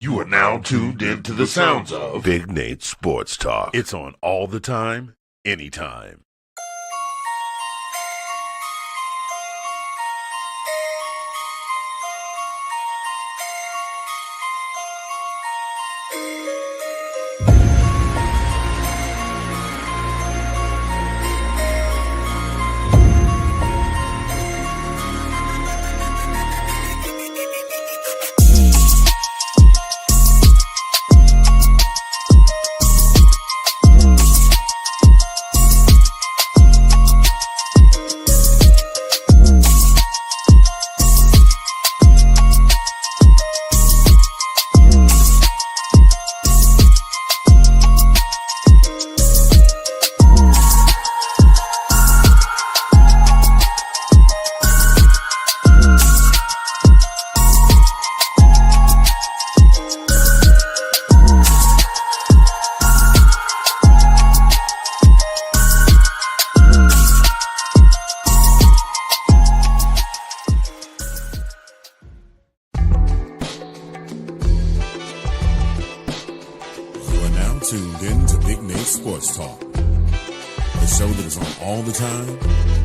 You are now tuned into the sounds of Big Nate Sports Talk. It's on all the time, anytime. Tuned in to Big Nate Sports Talk, the show that is on all the time,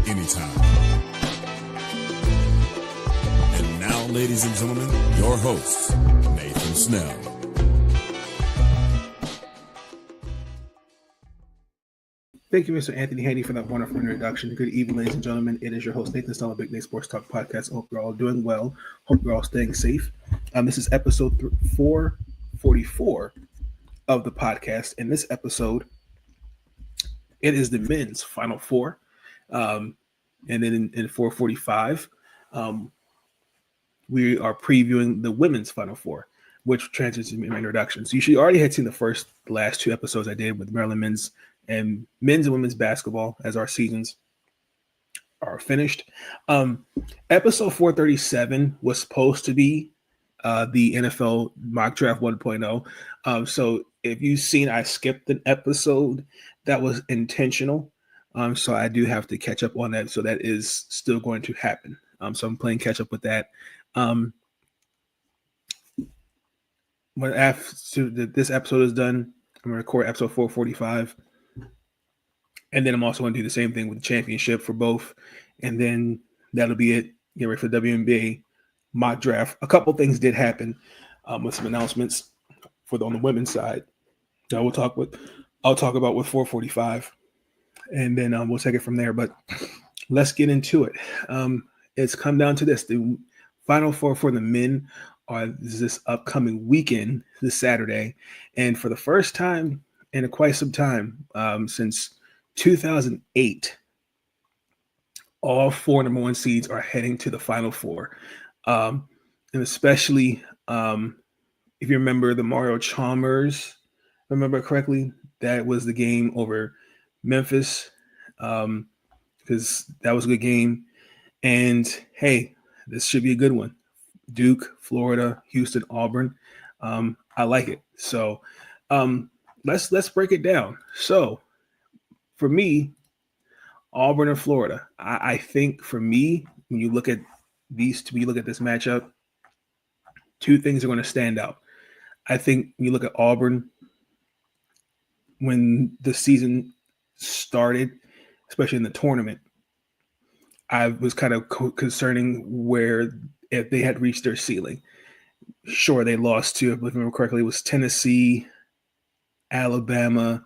anytime. And now, ladies and gentlemen, your host, Nathan Snell. Thank you, Mr. Anthony Haney, for that wonderful introduction. Good evening, ladies and gentlemen. It is your host, Nathan Snell of Big Nate Sports Talk Podcast. I hope you're all doing well. Hope you're all staying safe. This is episode 444 of the podcast. In this episode, it is the men's Final Four. And then in 445, we are previewing the women's Final Four, which translates into my introduction. So you already had seen the last two episodes I did with Maryland men's and women's basketball as our seasons are finished. Episode 437 was supposed to be the NFL mock draft 1.0. So if you've seen, I skipped an episode that was intentional. So I do have to catch up on that. So that is still going to happen. So I'm playing catch up with that. When after this episode is done, I'm going to record episode 445. And then I'm also going to do the same thing with the championship for both. And then that'll be it. Get ready for the WNBA mock draft. A couple things did happen with some announcements on the women's side. That I'll talk about with 445, and then we'll take it from there. But let's get into it. It's come down to this: the Final Four for the men are this upcoming weekend, this Saturday, and for the first time in quite some time, since 2008, all four number one seeds are heading to the Final Four, and especially. If you remember the Mario Chalmers, remember correctly, that was the game over Memphis, because that was a good game. And hey, this should be a good one. Duke, Florida, Houston, Auburn. I like it. So let's break it down. So for me, Auburn and Florida, I think for me, when you look at this matchup, two things are going to stand out. I think when you look at Auburn, when the season started, especially in the tournament, I was kind of concerning where if they had reached their ceiling. Sure, they lost to, if I remember correctly, it was Tennessee, Alabama,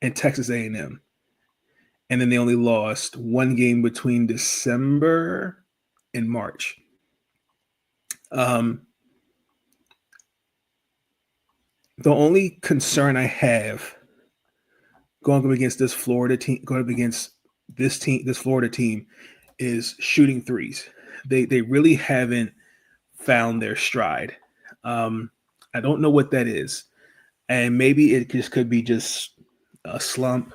and Texas A&M. And then they only lost one game between December and March. The only concern I have going up against this Florida team, this Florida team, is shooting threes. They really haven't found their stride. I don't know what that is, and maybe it just could be just a slump.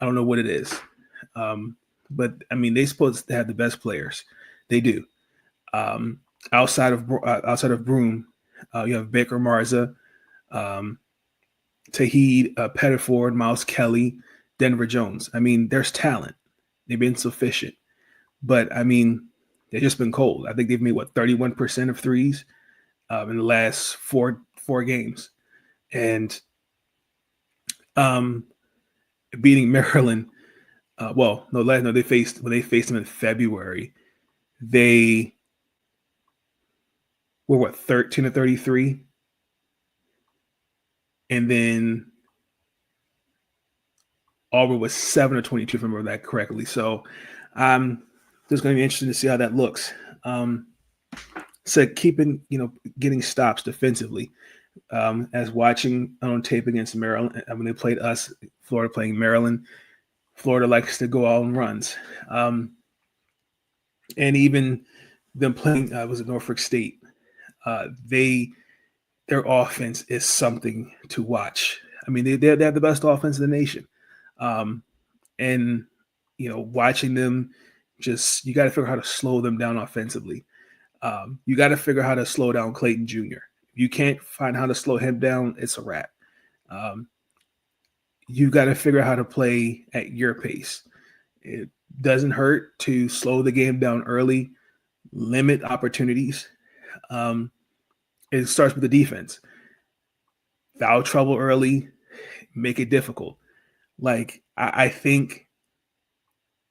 I don't know what it is, but I mean they're supposed to have the best players. They do. Outside of Broome, you have Baker Marza. Tahid Pettiford, Miles Kelly, Denver Jones. I mean, there's talent. They've been sufficient. But, I mean, they've just been cold. I think they've made, 31% of threes in the last four 4 games, and beating Maryland. They faced them in February. They were 13-33, and then Auburn was 7-22, if I remember that correctly. So, it's going to be interesting to see how that looks. So getting stops defensively. As watching on tape against Maryland, when they played us, Florida playing Maryland, Florida likes to go out on runs. And even them playing, was it Norfolk State? Their offense is something to watch. I mean, they have the best offense in the nation. And, watching them you got to figure out how to slow them down offensively. You got to figure out how to slow down Clayton Jr. If you can't find how to slow him down, it's a wrap. You got to figure out how to play at your pace. It doesn't hurt to slow the game down early, limit opportunities. It starts with the defense. Foul trouble early, make it difficult. Like, I think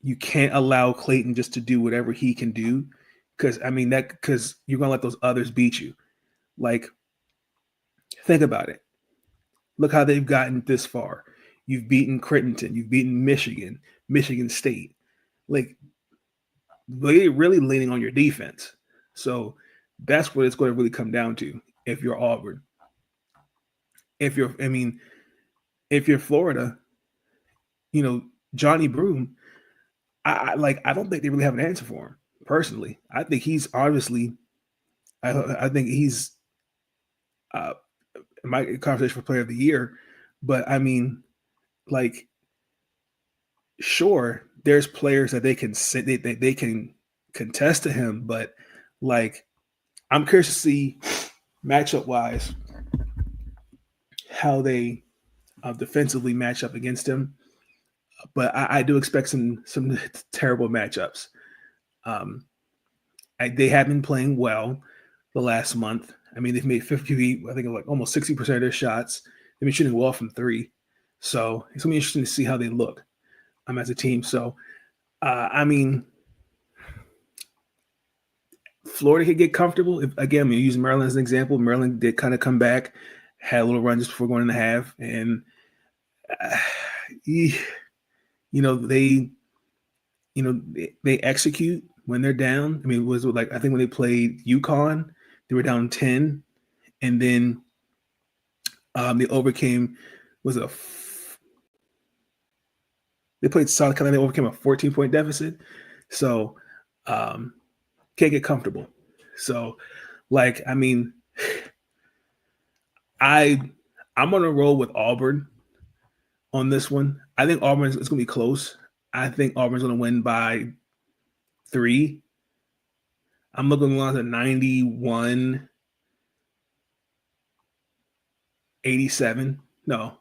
you can't allow Clayton just to do whatever he can do, because you're gonna let those others beat you. Like, think about it. Look how they've gotten this far. You've beaten Crittenton, you've beaten Michigan, Michigan State. Like, they're really leaning on your defense. So that's what it's going to really come down to if you're Auburn. If you're Florida, Johnny Broome, I don't think they really have an answer for him, personally. I think he's obviously, I think he's my conversation for player of the year. But sure, there's players that they can contest to him, but I'm curious to see matchup wise how they defensively match up against him. But I do expect some terrible matchups. They have been playing well the last month. I mean, they've made 50, I think almost 60% of their shots. They've been shooting well from 3. So it's going to be interesting to see how they look as a team. So, Florida could get comfortable. Again, we use Maryland as an example. Maryland did kind of come back, had a little run just before going in the half. And, they execute when they're down. I mean, I think when they played UConn, they were down 10, and then they overcame. They played South Carolina. They overcame a 14-point deficit. So can't get comfortable. So I'm gonna roll with Auburn on this one. I think Auburn is going to be close. I think Auburn's going to win by 3. I'm looking along to 91-87. No,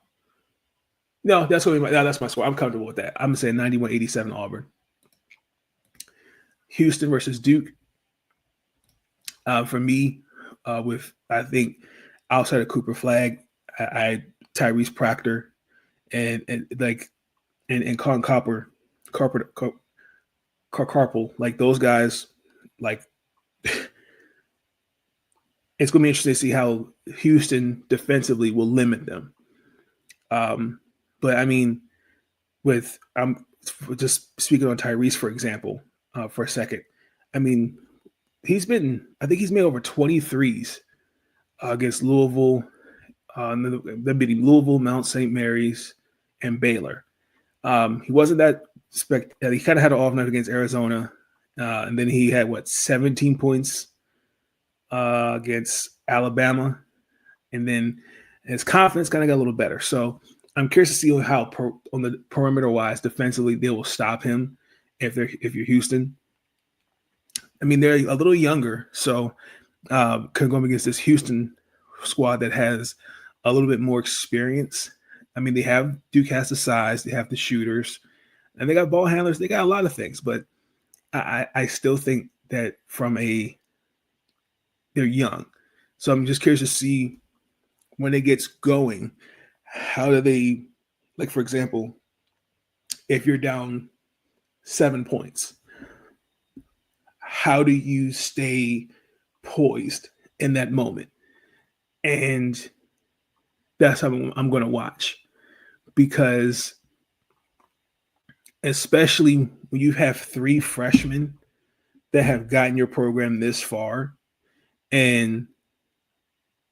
that's my score. I'm comfortable with that. I'm going to say 91-87 Auburn. Houston versus Duke. For me, I think outside of Cooper Flagg, I Tyrese Proctor and Colin Carpel, those guys, it's going to be interesting to see how Houston defensively will limit them. But I'm just speaking on Tyrese, for example, for a second. I think he's made over 23s against Louisville. They're beating Louisville, Mount St. Mary's, and Baylor. He wasn't that he kind of had an off night against Arizona, and then he had 17 points against Alabama, and then his confidence kind of got a little better. So I'm curious to see how on the perimeter wise defensively they will stop him if you're Houston. They're a little younger, so going against this Houston squad that has a little bit more experience. Duke has the size, they have the shooters, and they got ball handlers. They got a lot of things, but I still think that they're young. So I'm just curious to see when it gets going, how do they, like, for example, if you're down 7 points, how do you stay poised in that moment? And that's how I'm going to watch, because especially when you have 3 freshmen that have gotten your program this far, and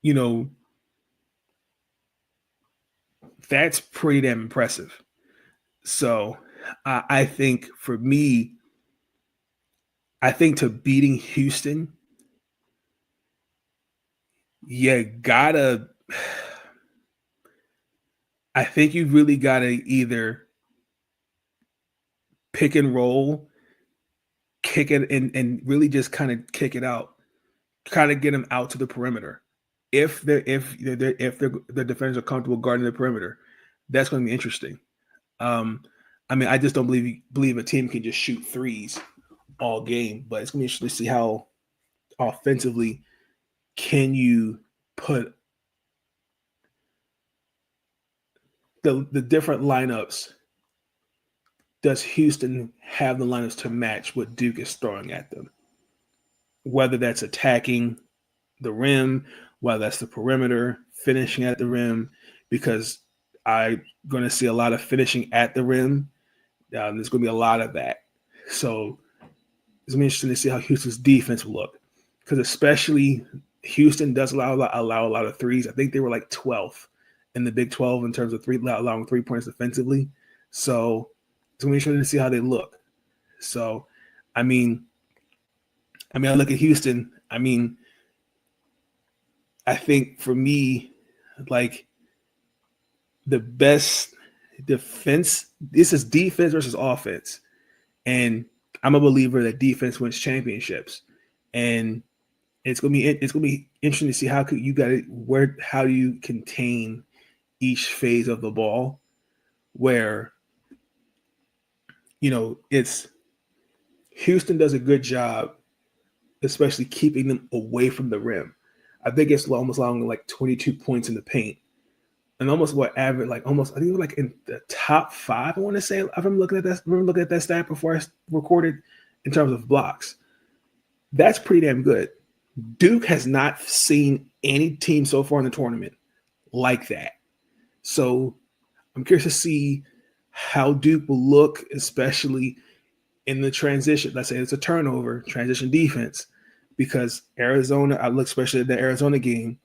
you know, that's pretty damn impressive. So I think for me, I think to beating Houston, you gotta, I think you really gotta either pick and roll, kick it, and really just kind of kick it out, kind of get them out to the perimeter. If the defenders are comfortable guarding the perimeter, that's going to be interesting. I mean, I just don't believe a team can just shoot threes all game, but it's going to be interesting to see how offensively can you put the different lineups. Does Houston have the lineups to match what Duke is throwing at them? Whether that's attacking the rim, whether that's the perimeter, finishing at the rim, because I'm going to see a lot of finishing at the rim. There's going to be a lot of that. So it's going to be interesting to see how Houston's defense will look, because especially Houston does allow a lot of threes. I think they were like 12th in the Big 12 in terms of allowing 3 points defensively. So it's going to be interesting to see how they look. So, I mean, I look at Houston. I mean, I think for me, like, the best defense, this is defense versus offense. And I'm a believer that defense wins championships. And it's gonna be interesting to see how do you contain each phase of the ball, where it's Houston does a good job, especially keeping them away from the rim. I think it's almost allowing like 22 points in the paint, and almost average, like almost, I think it was like in the top 5. I want to say, I remember looking at that stat before I recorded, in terms of blocks. That's pretty damn good. Duke has not seen any team so far in the tournament like that. So I'm curious to see how Duke will look, especially in the transition. Let's say it's a turnover, transition defense, because Arizona, I look especially at the Arizona game,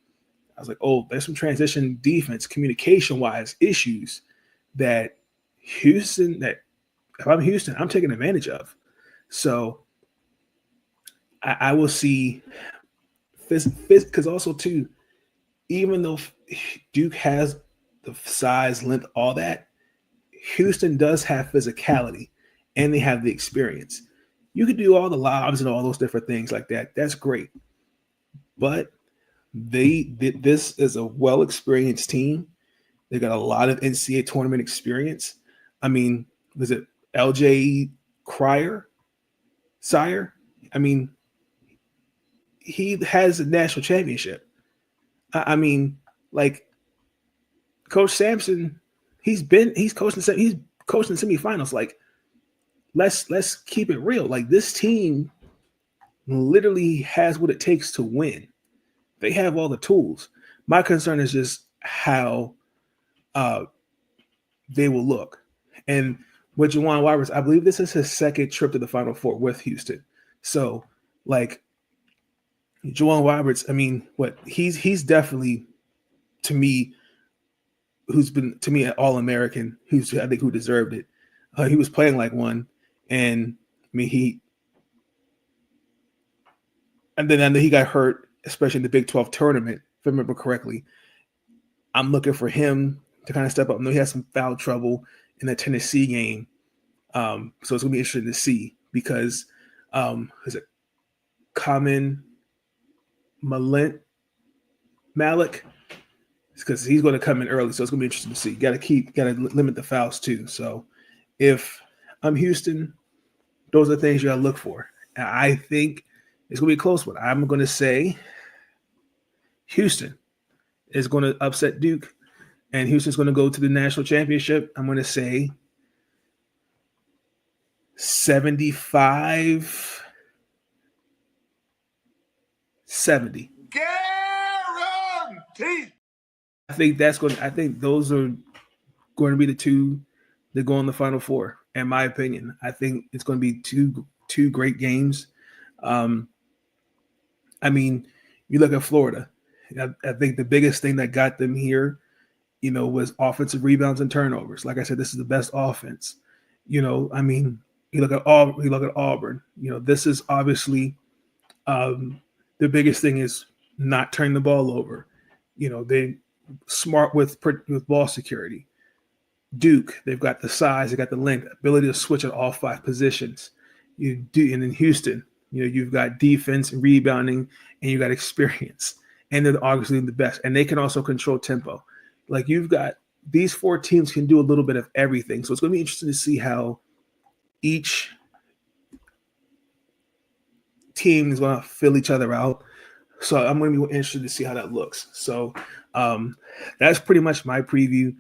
I was like, oh, there's some transition defense, communication-wise issues that if I'm Houston, I'm taking advantage of. So I will see because also too, even though Duke has the size, length, all that, Houston does have physicality and they have the experience. You could do all the lobs and all those different things like that. That's great. But this is a well-experienced team. They got a lot of NCAA tournament experience. I mean, was it LJ Sire? I mean, he has a national championship. I mean, like, Coach Sampson, he's coaching semifinals. Like, let's keep it real. Like, this team literally has what it takes to win. They have all the tools. My concern is just how they will look. And with Juwan Roberts, I believe this is his second trip to the Final Four with Houston. So, like, Juwan Roberts, I mean, he's definitely, to me, who's been, to me, an All-American, I think who deserved it. He was playing like one. And I mean, and then he got hurt, especially in the Big 12 tournament, if I remember correctly. I'm looking for him to kind of step up. I know he had some foul trouble in the Tennessee game. So it's going to be interesting to see, because is it Common Malik? Because he's going to come in early, so it's going to be interesting to see. Got to limit the fouls too. So if I'm Houston, those are the things you got to look for. And I think it's going to be a close one. I'm going to say Houston is going to upset Duke and Houston's going to go to the national championship, I'm going to say 75-70. Guaranteed. I think those are going to be the two that go in the Final Four. In my opinion, I think it's going to be two great games. I mean, you look at Florida. I think the biggest thing that got them here, was offensive rebounds and turnovers. Like I said, this is the best offense. I mean, you look at Auburn. This is obviously the biggest thing is not turning the ball over. They smart with ball security. Duke, they've got the size, they got the length, ability to switch at all 5 positions. And in Houston, you've got defense and rebounding, and you got experience, and they're obviously the best, and they can also control tempo. Like you've got these 4 teams can do a little bit of everything, so it's going to be interesting to see how each team is going to fill each other out. So I'm going to be interested to see how that looks. So that's pretty much my preview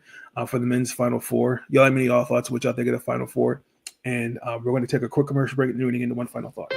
for the men's Final Four. Y'all have any thoughts what y'all think of the Final Four? And we're going to take a quick commercial break and then into one final thought.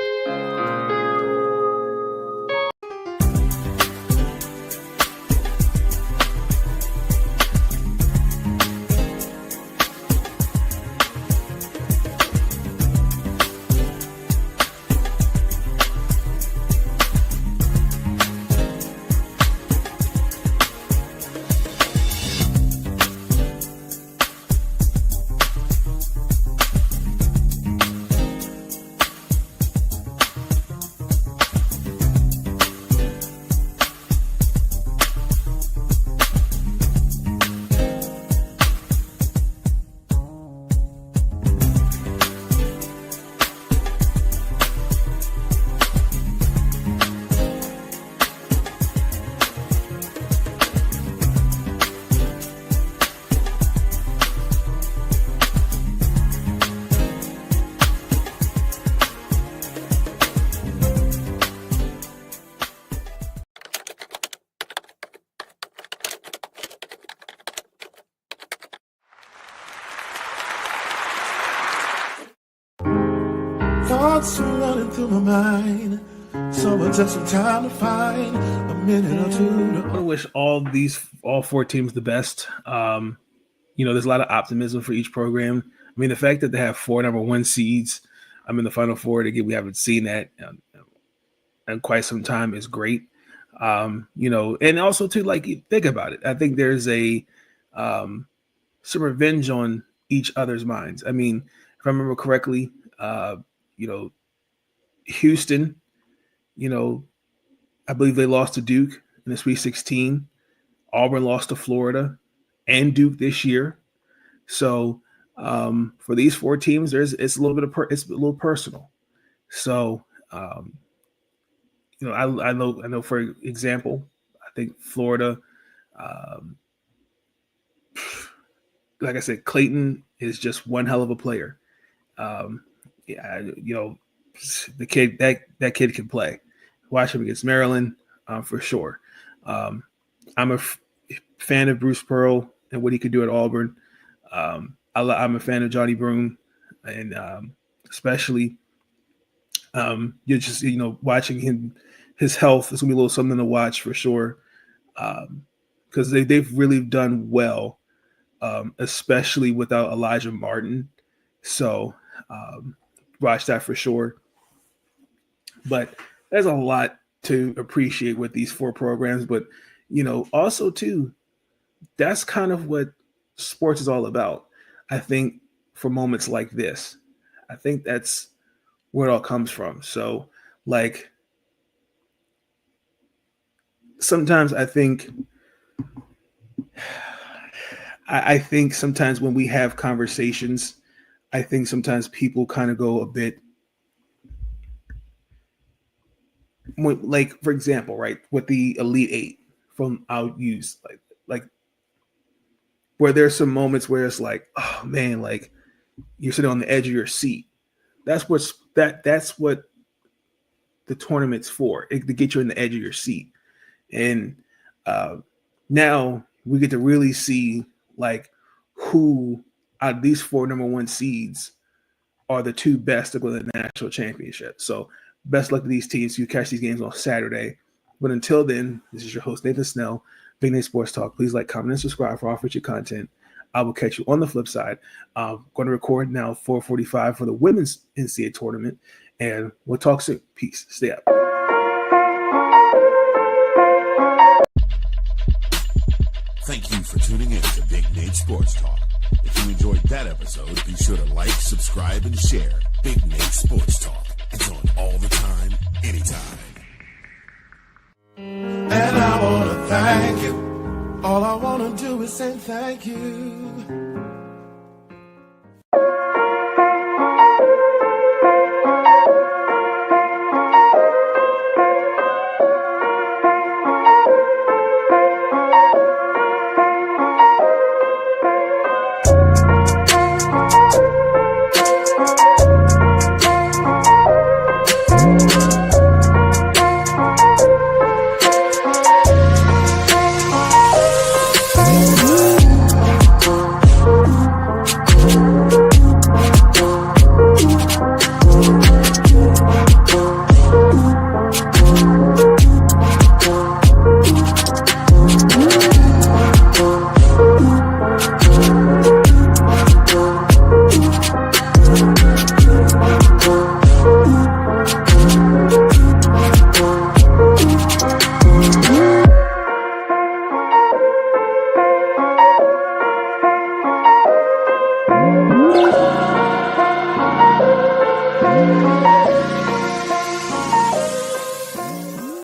Thoughts are running through my mind. Someone took some time to find a minute or two. I wish all 4 teams the best. There's a lot of optimism for each program. I mean, the fact that they have 4 number 1 seeds, in the Final Four. Again, we haven't seen that in quite some time is great. And also too, like, think about it. I think there's some revenge on each other's minds. I mean, if I remember correctly, Houston, I believe they lost to Duke in the Sweet 16. Auburn lost to Florida and Duke this year. So for these 4 teams, it's a little personal. So I know for example, I think Florida, like I said, Clayton is just one hell of a player. The kid that kid can play. Watch him against Maryland for sure. I'm a fan of Bruce Pearl and what he could do at Auburn. I'm a fan of Johnny Broome, and especially you're just watching him, his health is gonna be a little something to watch for sure, because they've really done well, especially without Elijah Martin. So watch that for sure. But there's a lot to appreciate with these 4 programs. But, also too, that's kind of what sports is all about. I think for moments like this, I think that's where it all comes from. So, like, sometimes I think sometimes when we have conversations, I think sometimes people kind of go a bit, like, for example, right, with the Elite 8 from I'll use like where there's some moments where it's like, oh man, like you're sitting on the edge of your seat. That's what the tournament's for, to get you on the edge of your seat. And now we get to really see like who out of these 4 number 1 seeds are the 2 best to go to the national championship. So best luck to these teams. You catch these games on Saturday. But until then, this is your host, Nathan Snell, Big Nate Sports Talk. Please like, comment, and subscribe for all future content. I will catch you on the flip side. I'm going to record now 4:45 for the women's NCAA tournament, and we'll talk soon. Peace. Stay up. Thank you for tuning in to Big Nate Sports Talk. If you enjoyed that episode, be sure to like, subscribe, and share Big Nate Sports Talk. It's on all the time, anytime. And I want to thank you. All I want to do is say thank you.